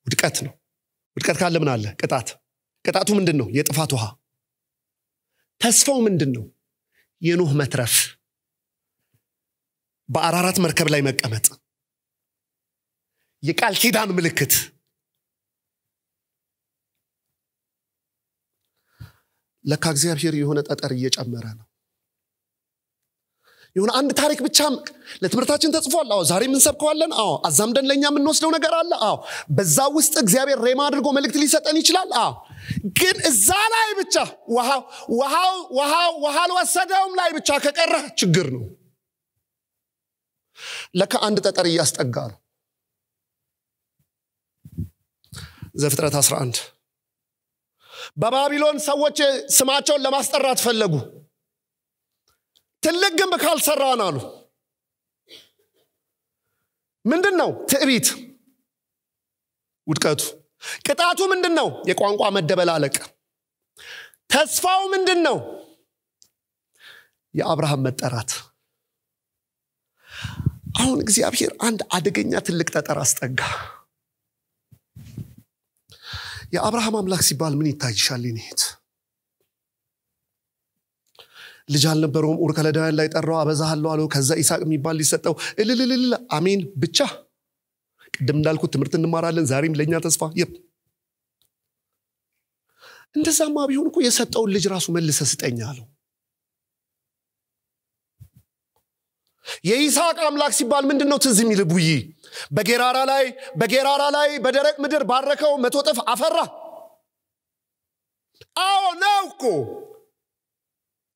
ውድቀት ነው ውድቀት ካለ ምን አለ ቅጣቱ ምንድነው የጥፋት ውሃ ተስፋው ምንድነው የኖህ መትረፍ በአራራት መርከብ ላይ መቀመጥ የቃል ኪዳን ምልክት ለካ እግዚአብሔር የሆነ ጠጠር እየጨመረ ነው የሆነ አንድ ታሪክ ብቻ ለትምርታችን ተጽፏል አዎ ዛሬ ምን ሰብከዋለን አዎ አዛምደን ለኛ ምን ወስደው ነገር አለ አዎ በዛ ውስጥ እግዚአብሔር ሬማ አድርጎ መልእክት ሊሰጠን ይችላል አዎ ግን እዛ ላይ ብቻ ውሃው ወሰደውም ላይ ብቻ ከቀረ ችግር ነው ለካ አንድ ጠጠር እያስጠጋ ነው ዘፍጥረት 11 በባቢሎን ሰዎች ስማቸውን ለማስጠራት ፈለጉ ትልቅ ግንብ ካልሰራን አሉ ምንድነው ትዕቢት ውድቀቱ ቅጣቱ ምንድነው የቋንቋ መደበላለቅ ተስፋው ምንድነው የአብርሃም መጠራት አሁን እግዚአብሔር አንድ አደገኛ ትልቅ ጠጠር አስጠጋ የአብርሃም አምላክ ሲባል ምን ይታይሻል ይኔት ልጅ አልነበረውም ኡር ከለዳውያን ላይ ጠራው አበዛሃለሁ አለው ከዛ ኢሳቅ የሚባል ሊሰጠው እልልልል አሜን ብቻ ቅድም እንዳልኩት ትምርት እንማራለን ዛሬም ለኛ ተስፋ እንደዛማ ቢሆን እኮ የሰጠው ልጅ ራሱ መልሰ ስጠኝ አለው የኢሳቅ አምላክ ሲባል ምንድነው ትዝ የሚልቡይ በጌራራ ላይ በደረቅ ምድር ባረከው 100 እጥፍ አፈራ አዎ ነው እኮ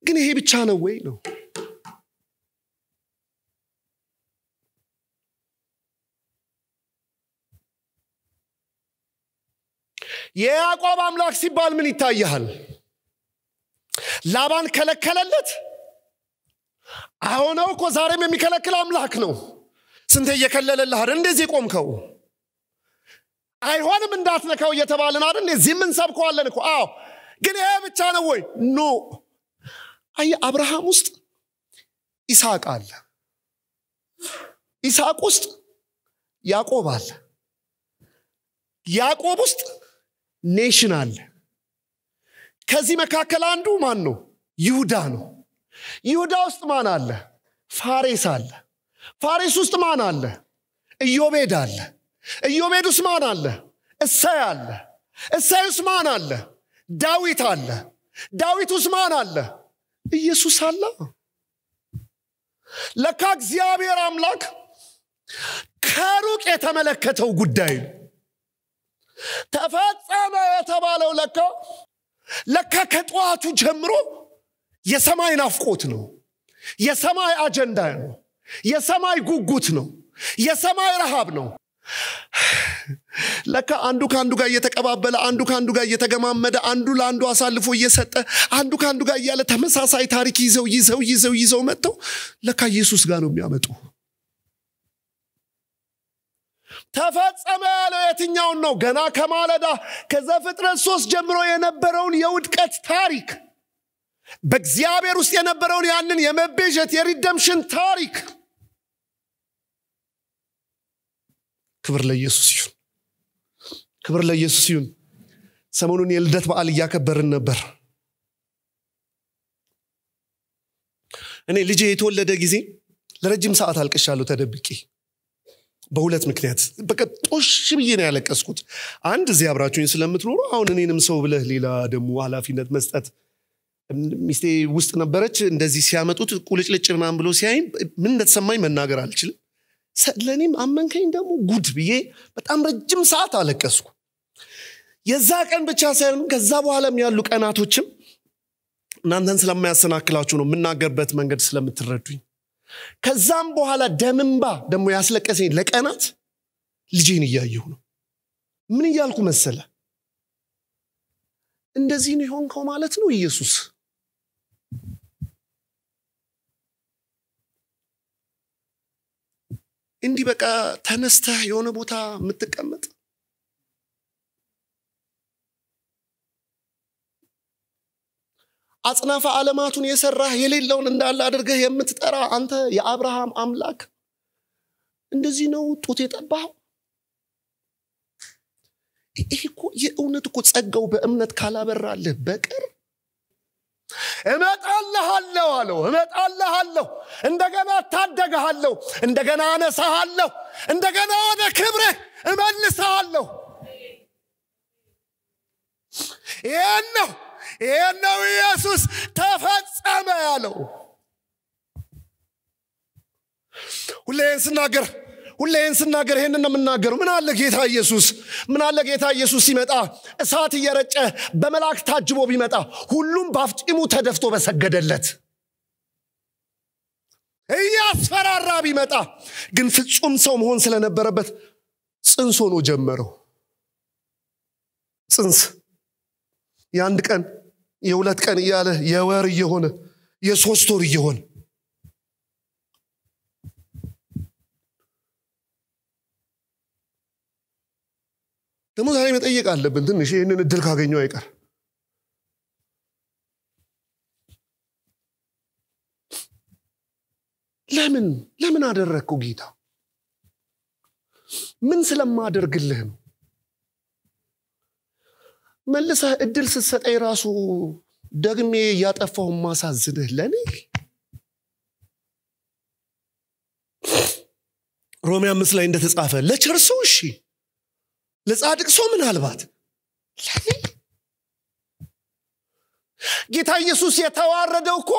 ግን ይሄ ብቻ ነው ወይ ነው የያዕቆብ አምላክ ሲባል ምን ይታያል ላባን ከለከለለት አሁን እኮ ዛሬም የሚከለክል አምላክ ነው ስንት እየከለለልህ አይደል እንደዚህ ቆምከው አይሆንም እንዳትነካው እየተባልን አይደል እዚህ ምን ሰብከዋለን እኮ አዎ ግን ይሄ ብቻ ነው ወይ ኖ አይ አብርሃም ውስጥ ኢሳቅ አለ ኢሳቅ ውስጥ ያዕቆብ አለ ያዕቆብ ውስጥ ኔሽን አለ ከዚህ መካከል አንዱ ማን ነው ይሁዳ ነው ይሁዳ ውስጥ ማን አለ ፋሬስ አለ ፋሬስ ውስጥ ማን አለ ኢዮቤድ አለ ኢዮቤድ ውስጥ ማን አለ እሳይ አለ እሳይ ውስጥ ማን አለ ዳዊት አለ ዳዊት ውስጥ ማን አለ ኢየሱስ አለ ለካ እግዚአብሔር አምላክ ከሩቅ የተመለከተው ጉዳይ ተፈጸመ የተባለው ለካ ከጧቱ ጀምሮ የሰማይ ናፍቆት ነው የሰማይ አጀንዳ ነው የሰማይ ጉጉት ነው የሰማይ ረሃብ ነው ለካ አንዱ ካንዱ ጋር እየተቀባበለ አንዱ ካንዱ ጋር እየተገማመደ አንዱ ለአንዱ አሳልፎ እየሰጠ አንዱ ካንዱ ጋር እያለ ተመሳሳይ ታሪክ ይዘው መጥተው ለካ ኢየሱስ ጋር ነው የሚያመጡ። ተፈጸመ ያለው የትኛውን ነው? ገና ከማለዳ ከዘፍጥረት 3 ጀምሮ የነበረውን የውድቀት ታሪክ በእግዚአብሔር ውስጥ የነበረውን ያንን የመቤዠት የሪደምፕሽን ታሪክ። ክብር ለኢየሱስ ይሁን፣ ክብር ለኢየሱስ ይሁን። ሰሞኑን የልደት በዓል እያከበርን ነበር። እኔ ልጄ የተወለደ ጊዜ ለረጅም ሰዓት አልቅሻለሁ ተደብቄ በሁለት ምክንያት። በቃ ጦሽ ብዬ ነው ያለቀስኩት። አንድ እዚህ አብራችሁኝ ስለምትኖሩ አሁን እኔንም ሰው ብለህ ሌላ ደግሞ ኃላፊነት መስጠት። ሚስቴ ውስጥ ነበረች፣ እንደዚህ ሲያመጡት ቁልጭልጭ ምናምን ብሎ ሲያይ ምን እንደተሰማኝ መናገር አልችልም። ለኔም አመንከኝ ደግሞ ጉድ ብዬ በጣም ረጅም ሰዓት አለቀስኩ። የዛ ቀን ብቻ ሳይሆን ከዛ በኋላም ያሉ ቀናቶችም እናንተን ስለማያሰናክላችሁ ነው የምናገርበት መንገድ ስለምትረዱኝ። ከዛም በኋላ ደምንባ ደግሞ ያስለቀሰኝ ለቀናት ልጄን እያየሁ ነው። ምን እያልኩ መሰለ? እንደዚህ ነው የሆንከው ማለት ነው ኢየሱስ። እንዲህ በቃ ተነስተህ የሆነ ቦታ የምትቀመጥ አጽናፈ ዓለማቱን የሰራህ የሌለውን እንዳለ አድርገህ የምትጠራ አንተ የአብርሃም አምላክ እንደዚህ ነው ጡት የጠባው? ይሄ እኮ የእውነት እኮ ጸጋው በእምነት ካላበራልህ በቀር እመጣልሃለሁ አለው። እመጣልሃለሁ፣ እንደገና ታደግሃለሁ፣ እንደገና አነሳሃለሁ፣ እንደገና ወደ ክብርህ እመልስሃለሁ። ይሄን ነው ኢየሱስ ተፈጸመ ያለው። ሁሌን ስናገር ይሄንን ነው የምናገረው። ምን አለ ጌታ ኢየሱስ ሲመጣ እሳት እየረጨ በመላእክት ታጅቦ ቢመጣ ሁሉም ባፍጢሙ ተደፍቶ በሰገደለት። እያስፈራራ ቢመጣ ግን ፍጹም ሰው መሆን ስለነበረበት ጽንስ ሆኖ ጀመረው። ጽንስ የአንድ ቀን የሁለት ቀን እያለ የወር እየሆነ የሶስት ወር እየሆነ ደግሞ ዛሬ መጠየቅ አለብን ትንሽ ይሄንን እድል ካገኘው አይቀር። ለምን አደረግከው ጌታ? ምን ስለማደርግልህ ነው? መልሰህ እድል ስትሰጠኝ ራሱ ደግሜ ያጠፋው ማሳዝንህ ለኔ? ሮሜ 5 ላይ እንደተጻፈ ለቸርሶ እሺ፣ ለጻድቅ ሰው ምናልባት ለኔ ጌታ ኢየሱስ የተዋረደው እኮ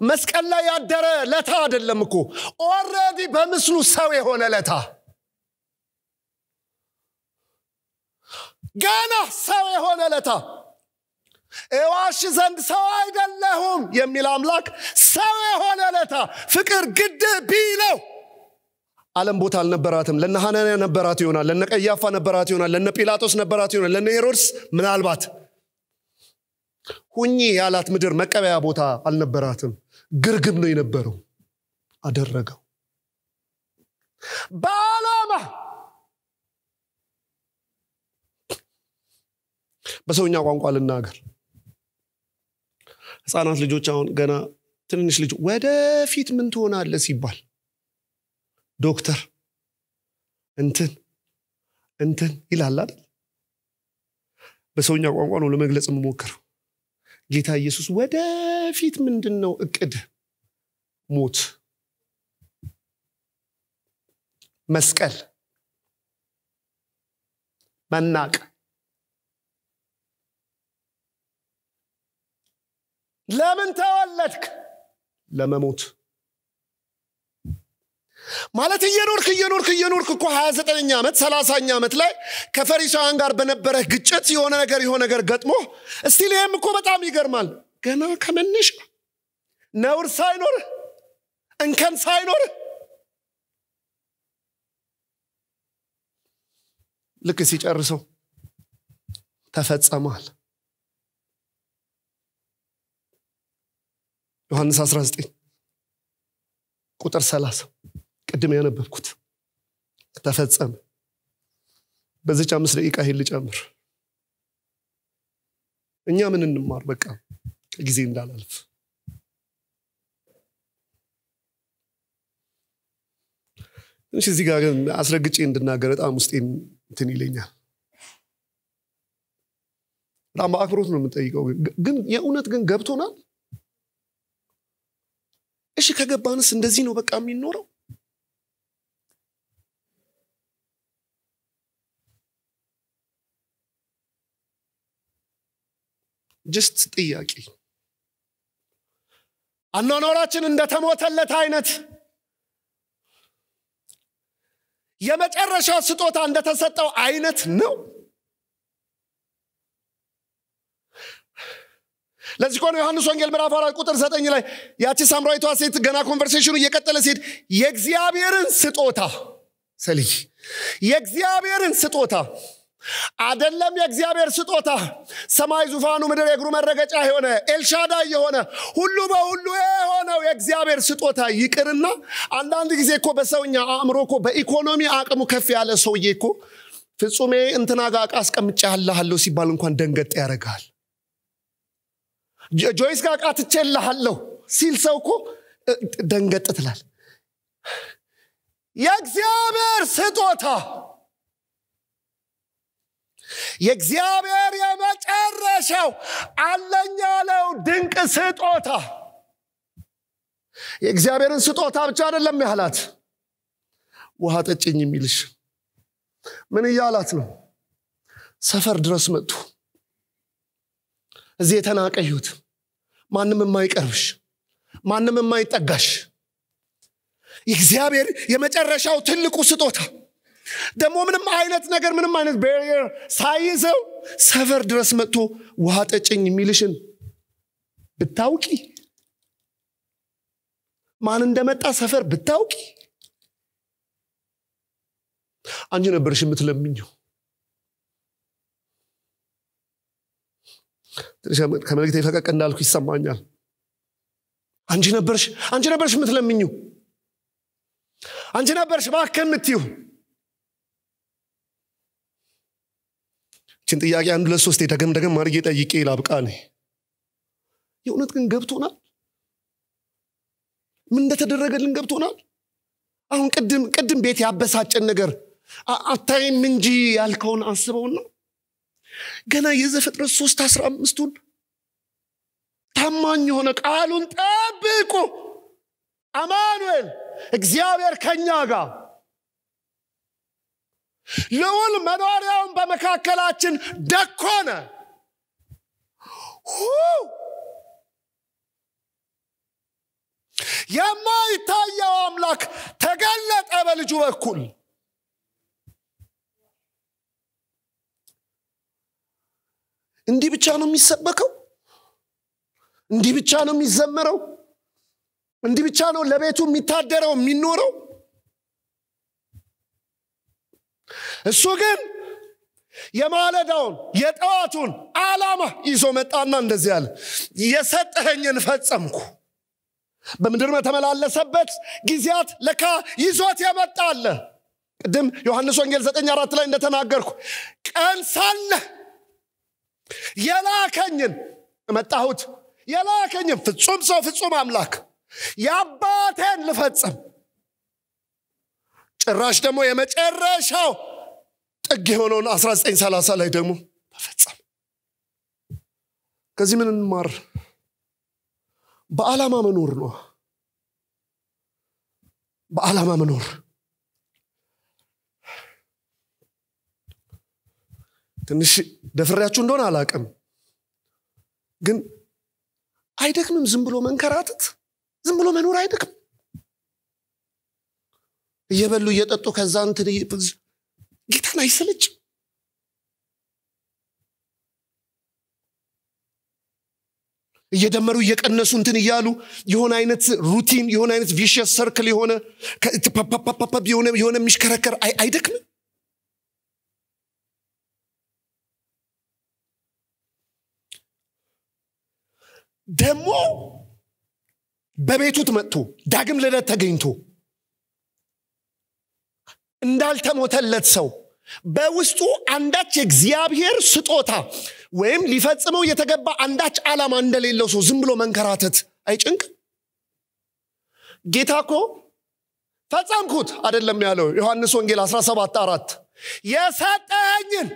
መስቀል ላይ ያደረ ለታ አይደለም እኮ ኦሬዲ በምስሉ ሰው የሆነ ለታ ገና ሰው የሆነ ለታ እዋሽ ዘንድ ሰው አይደለሁም የሚል አምላክ ሰው የሆነ ለታ ፍቅር ግድ ቢለው ዓለም ቦታ አልነበራትም። ለነ ሐናንያ ነበራት ይሆናል፣ ለነ ቀያፋ ነበራት ይሆናል፣ ለነ ጲላጦስ ነበራት ይሆናል፣ ለነ ሄሮድስ ምናልባት ሁኚ ያላት ምድር መቀበያ ቦታ አልነበራትም። ግርግም ነው የነበረው። አደረገው በዓላማ። በሰውኛ ቋንቋ ልናገር፣ ህፃናት ልጆች አሁን ገና ትንንሽ ልጅ ወደፊት ምን ትሆናለህ ሲባል ዶክተር እንትን ይላል አይደል? በሰውኛ ቋንቋ ነው ለመግለጽ የምሞክረው። ጌታ ኢየሱስ ወደፊት ምንድነው እቅድ? ሞት፣ መስቀል፣ መናቅ፣ ለምን ተወለድክ? ለመሞት ማለት እየኖርክ እኮ 29ኛ ዓመት 30ኛ ዓመት ላይ ከፈሪሳውያን ጋር በነበረ ግጭት የሆነ ነገር ገጥሞ እስቲል ይሄም እኮ በጣም ይገርማል። ገና ከመነሻ ነውር ሳይኖር እንከን ሳይኖር ልክ ሲጨርሰው ተፈጸመዋል። ዮሐንስ 19 ቁጥር 30 ቅድም ያነበብኩት ተፈጸመ። በዚህ 5 ደቂቃ ይሄን ልጨምር። እኛ ምን እንማር? በቃ ጊዜ እንዳላልፍ እዚህ ጋር አስረግጬ እንድናገር በጣም ውስጤን እንትን ይለኛል። በጣም በአክብሮት ነው የምንጠይቀው። ግን የእውነት ግን ገብቶናል? እሺ ከገባንስ እንደዚህ ነው በቃ የሚኖረው? ጀስት ጥያቄ። አኗኗራችን እንደተሞተለት አይነት የመጨረሻ ስጦታ እንደተሰጠው አይነት ነው። ለዚህ ነው ዮሐንስ ወንጌል ምዕራፍ 4 ቁጥር 9 ላይ ያቺ ሳምራዊቷ ሴት ገና ኮንቨርሴሽኑ እየቀጠለ ሲሄድ የእግዚአብሔርን ስጦታ ሰልይ የእግዚአብሔርን ስጦታ አይደለም የእግዚአብሔር ስጦታ ሰማይ ዙፋኑ ምድር የእግሩ መረገጫ የሆነ ኤልሻዳይ የሆነ ሁሉ በሁሉ የሆነው የእግዚአብሔር ስጦታ ይቅርና አንዳንድ ጊዜ እኮ በሰውኛ አእምሮ እኮ በኢኮኖሚ አቅሙ ከፍ ያለ ሰውዬ እኮ ፍጹሜ እንትና ጋር አስቀምጫለሁ ሲባል እንኳን ደንገጥ ያረጋል። ጆይስ ጋር አጥቼልሃለሁ ሲል ሰው እኮ ደንገጥ ትላል። የእግዚአብሔር ስጦታ የእግዚአብሔር የመጨረሻው አለኝ ያለው ድንቅ ስጦታ የእግዚአብሔርን ስጦታ ብቻ አይደለም ያላት ውሃ ጠጭኝ የሚልሽ ምን ይያላት ነው? ሰፈር ድረስ መጡ። እዚህ የተናቀዩት ማንንም የማይቀርብሽ ማንንም የማይጠጋሽ የእግዚአብሔር የመጨረሻው ትልቁ ስጦታ ደግሞ ምንም አይነት ነገር ምንም አይነት ባሪየር ሳይዘው ሰፈር ድረስ መጥቶ ውሃ ጠጭኝ የሚልሽን ብታውቂ ማን እንደመጣ ሰፈር ብታውቂ አንቺ ነበርሽ የምትለምኚው። ከመልእክቴ ፈቀቅ እንዳልኩ ይሰማኛል። አንቺ ነበርሽ የምትለምኚው። አንቺ ነበርሽ እባክህ የምትይው። እችን ጥያቄ 1 2 3 ደገም አድርጌ ጠይቄ ላብቃ ነኝ። የእውነት ግን ገብቶናል? ምን እንደተደረገልን ገብቶናል? አሁን ቅድም ቤት ያበሳጨን ነገር አታይም እንጂ ያልከውን አስበውና ገና የዘፍጥረት 3:15ቱን ታማኝ ሆነ ቃሉን ጠብቁ አማኑኤል እግዚአብሔር ከኛ ጋር ልዑል መኖሪያውን በመካከላችን ደኮነ የማይታየው አምላክ ተገለጠ በልጁ በኩል። እንዲህ ብቻ ነው የሚሰበከው? እንዲህ ብቻ ነው የሚዘመረው? እንዲህ ብቻ ነው ለቤቱ የሚታደረው የሚኖረው? እሱ ግን የማለዳውን የጠዋቱን ዓላማ ይዞ መጣና እንደዚህ አለ፣ የሰጠኸኝን ፈጸምኩ። በምድር በተመላለሰበት ጊዜያት ለካ ይዞት የመጣለ ቅድም ዮሐንስ ወንጌል 9:4 ላይ እንደተናገርኩ ቀን ሳለ የላከኝን መጣሁት የላከኝን ፍጹም ሰው ፍጹም አምላክ ያባቴን ልፈጽም ጭራሽ ደግሞ የመጨረሻው ጥግ የሆነውን 1930 ላይ ደግሞ ተፈጸመ። ከዚህ ምን እንማር? በዓላማ መኖር ነው። በዓላማ መኖር ትንሽ ደፍሬያችሁ እንደሆነ አላውቅም፣ ግን አይደክምም? ዝም ብሎ መንከራተት ዝም ብሎ መኖር አይደክም? እየበሉ እየጠጡ ከዛ እንትን ጌታን አይሰለች? እየደመሩ እየቀነሱ እንትን እያሉ የሆነ አይነት ሩቲን የሆነ አይነት ቪሸስ ሰርክል የሆነ የሚሽከረከር አይደክም? ደሞ በቤቱ ተመጥቶ ዳግም ልደት ተገኝቶ እንዳልተሞተለት ሰው በውስጡ አንዳች የእግዚአብሔር ስጦታ ወይም ሊፈጽመው የተገባ አንዳች ዓላማ እንደሌለው ሰው ዝም ብሎ መንከራተት አይጭንቅ? ጌታኮ ፈጸምኩት አይደለም ያለው ዮሐንስ ወንጌል 17:4 የሰጠኸኝን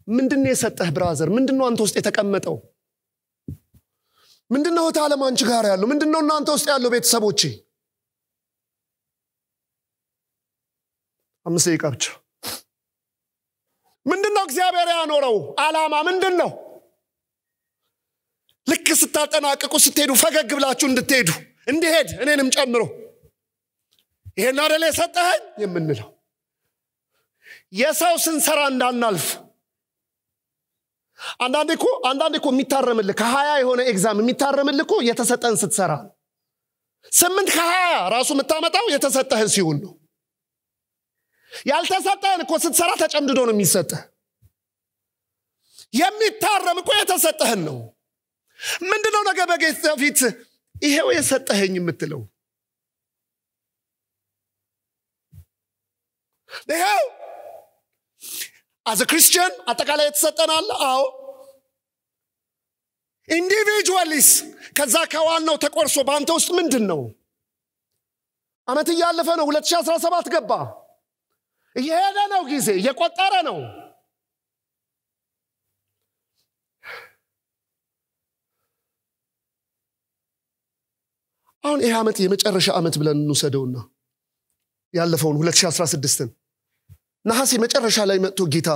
ምንድነው የሰጠህ ብራዘር? ምንድነው አንተ ውስጥ የተቀመጠው? ምንድነው ዓለም አንቺ ጋር ያለው? ምንድነው እናንተ ውስጥ ያለው ቤተሰቦቼ? 5 ደቂቃ ብቻ። ምንድነው እግዚአብሔር ያኖረው ዓላማ ምንድነው? ልክ ስታጠናቅቁ ስትሄዱ ፈገግ ብላችሁ እንድትሄዱ እንዲሄድ እኔንም ጨምሮ ይሄን አይደለ የሰጠኸኝ የምንለው የሰው ስንሰራ እንዳናልፍ አንዳንዴ እኮ የሚታረምልህ ከ20 የሆነ ኤግዛም የሚታረምልህ እኮ የተሰጠን ስትሰራ 8 ከ20 ራሱ የምታመጣው የተሰጠህን ሲሆን ነው። ያልተሰጠህን እኮ ስትሰራ ተጨምድዶ ነው የሚሰጠህ። የሚታረም እኮ የተሰጠህን ነው። ምንድነው ነገ በጌታ ፊት ይሄው የሰጠኸኝ የምትለው? ይሄው as a Christian አጠቃላይ የተሰጠናል። አዎ individuals ከዛ ከዋናው ተቆርሶ ባንተ ውስጥ ምንድነው? አመት ያለፈ ነው 2017 ገባ። እየሄደ ነው ጊዜ እየቆጠረ ነው። አሁን ይሄ አመት የመጨረሻ አመት ብለን እንወሰደውና ያለፈውን 2016ን ነሐሴ መጨረሻ ላይ መጥቶ ጌታ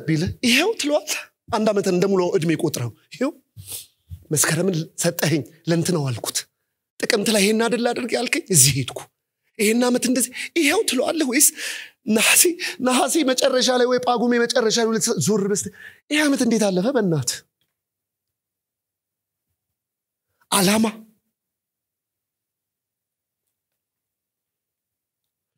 ቢል ይሄው ትሏል። አንድ አመት እንደሙሉ እድሜ ቆጥረው ይሄው መስከረምን ሰጠኸኝ ለእንትነው አልኩት። ጥቅምት ላይ ይሄን አይደል አድርግ ያልከኝ እዚህ ሄድኩ። ይሄን አመት እንደዚህ ይሄው ትሏል ወይስ ነሐሴ መጨረሻ ላይ ወይ ጳጉሜ መጨረሻ ላይ ዞር በስተ ይሄ አመት እንዴት አለፈ? በእናት ዓላማ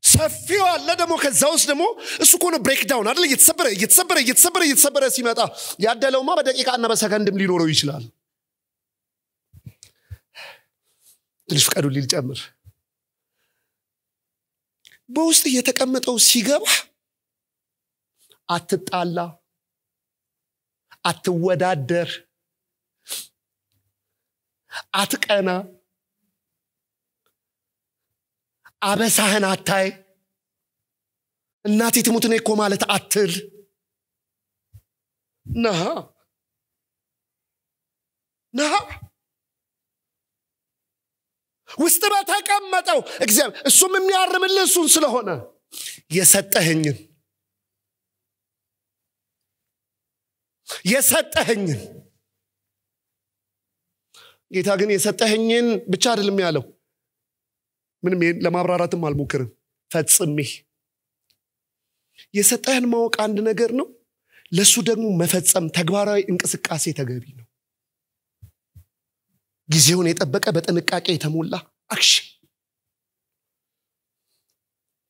ሰፊው አለ። ደግሞ ከዛውስ ደግሞ እሱ እኮ ነው ብሬክ ዳውን አይደል? እየተሰበረ ሲመጣ ያደለውማ በደቂቃና በሰከንድም ሊኖረው ይችላል። ትንሽ ፍቀዱልኝ ልጨምር። በውስጥ እየተቀመጠው ሲገባ አትጣላ፣ አትወዳደር፣ አትቀና፣ አበሳህን አታይ፣ እናቴ ትሙት ነው እኮ ማለት አትል። ነሃ ውስጥ በተቀመጠው እግዚአብሔር እሱም የሚያርምልህ እሱን ስለሆነ የሰጠኸኝን ጌታ ግን የሰጠኸኝን ብቻ አይደለም ያለው። ምንም ለማብራራትም አልሞክርም። ፈጽሜ የሰጠህን ማወቅ አንድ ነገር ነው። ለሱ ደግሞ መፈጸም ተግባራዊ እንቅስቃሴ ተገቢ ነው። ጊዜውን የጠበቀ በጥንቃቄ የተሞላ አክሽን